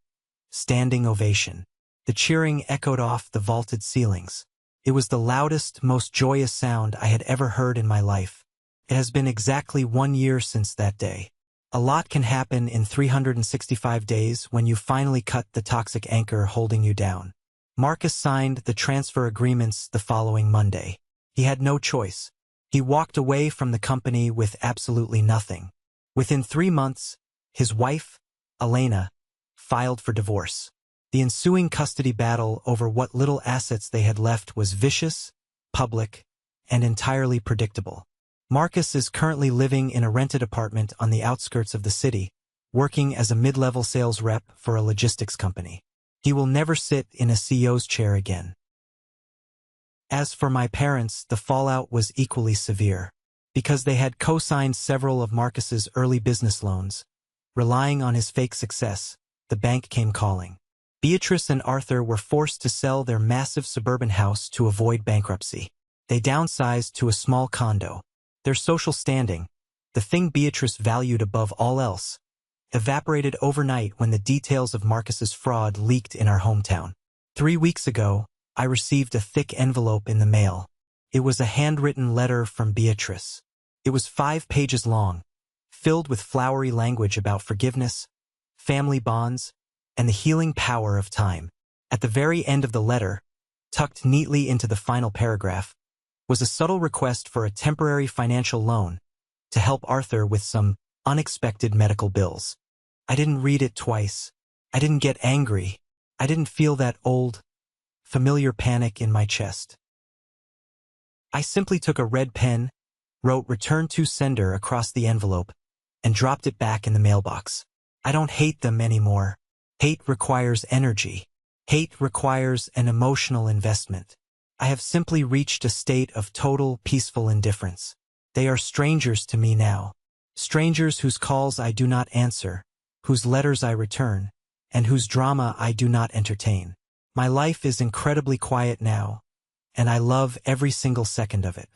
standing ovation. The cheering echoed off the vaulted ceilings. It was the loudest, most joyous sound I had ever heard in my life. It has been exactly 1 year since that day. A lot can happen in 365 days when you finally cut the toxic anchor holding you down. Marcus signed the transfer agreements the following Monday. He had no choice. He walked away from the company with absolutely nothing. Within 3 months, his wife, Elena, filed for divorce. The ensuing custody battle over what little assets they had left was vicious, public, and entirely predictable. Marcus is currently living in a rented apartment on the outskirts of the city, working as a mid-level sales rep for a logistics company. He will never sit in a CEO's chair again. As for my parents, the fallout was equally severe. Because they had co-signed several of Marcus's early business loans, relying on his fake success, the bank came calling. Beatrice and Arthur were forced to sell their massive suburban house to avoid bankruptcy. They downsized to a small condo. Their social standing, the thing Beatrice valued above all else, evaporated overnight when the details of Marcus's fraud leaked in our hometown. 3 weeks ago, I received a thick envelope in the mail. It was a handwritten letter from Beatrice. It was 5 pages long, filled with flowery language about forgiveness, family bonds, and the healing power of time. At the very end of the letter, tucked neatly into the final paragraph, was a subtle request for a temporary financial loan to help Arthur with some unexpected medical bills. I didn't read it twice. I didn't get angry. I didn't feel that old, familiar panic in my chest. I simply took a red pen, wrote "Return to Sender" across the envelope, and dropped it back in the mailbox. I don't hate them anymore. Hate requires energy. Hate requires an emotional investment. I have simply reached a state of total, peaceful indifference. They are strangers to me now. Strangers whose calls I do not answer, whose letters I return, and whose drama I do not entertain. My life is incredibly quiet now, and I love every single second of it.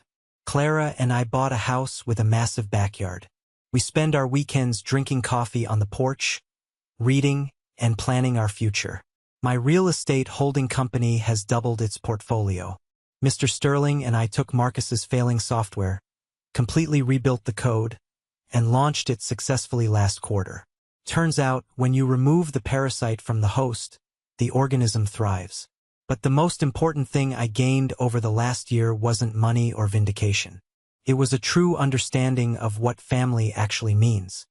Clara and I bought a house with a massive backyard. We spend our weekends drinking coffee on the porch, reading, and planning our future. My real estate holding company has doubled its portfolio. Mr. Sterling and I took Marcus's failing software, completely rebuilt the code, and launched it successfully last quarter. Turns out, when you remove the parasite from the host, the organism thrives. But the most important thing I gained over the last year wasn't money or vindication. It was a true understanding of what family actually means.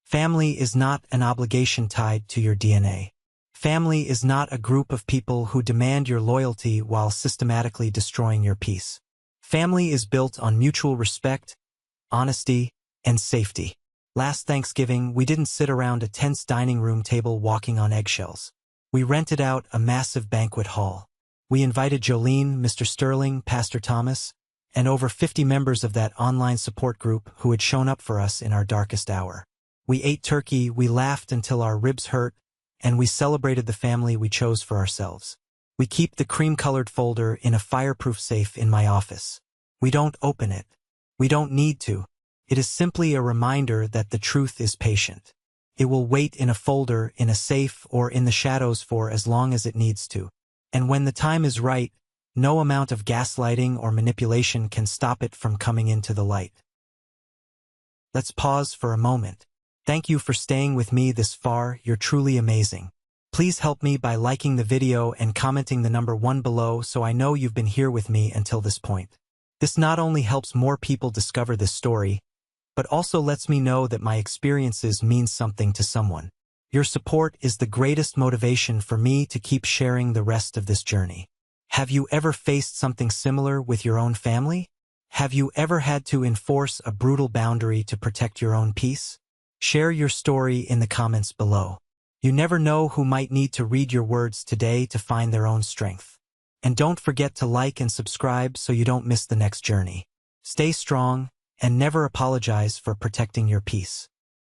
Family is not an obligation tied to your DNA. Family is not a group of people who demand your loyalty while systematically destroying your peace. Family is built on mutual respect, honesty, and safety. Last Thanksgiving, we didn't sit around a tense dining room table walking on eggshells. We rented out a massive banquet hall. We invited Jolene, Mr. Sterling, Pastor Thomas, and over 50 members of that online support group who had shown up for us in our darkest hour. We ate turkey, we laughed until our ribs hurt, and we celebrated the family we chose for ourselves. We keep the cream-colored folder in a fireproof safe in my office. We don't open it. We don't need to. It is simply a reminder that the truth is patient. It will wait in a folder, in a safe, or in the shadows for as long as it needs to. And when the time is right, no amount of gaslighting or manipulation can stop it from coming into the light. Let's pause for a moment. Thank you for staying with me this far. You're truly amazing. Please help me by liking the video and commenting the number 1 below so I know you've been here with me until this point. This not only helps more people discover this story, but also lets me know that my experiences mean something to someone. Your support is the greatest motivation for me to keep sharing the rest of this journey. Have you ever faced something similar with your own family? Have you ever had to enforce a brutal boundary to protect your own peace? Share your story in the comments below. You never know who might need to read your words today to find their own strength. And don't forget to like and subscribe so you don't miss the next journey. Stay strong, and never apologize for protecting your peace.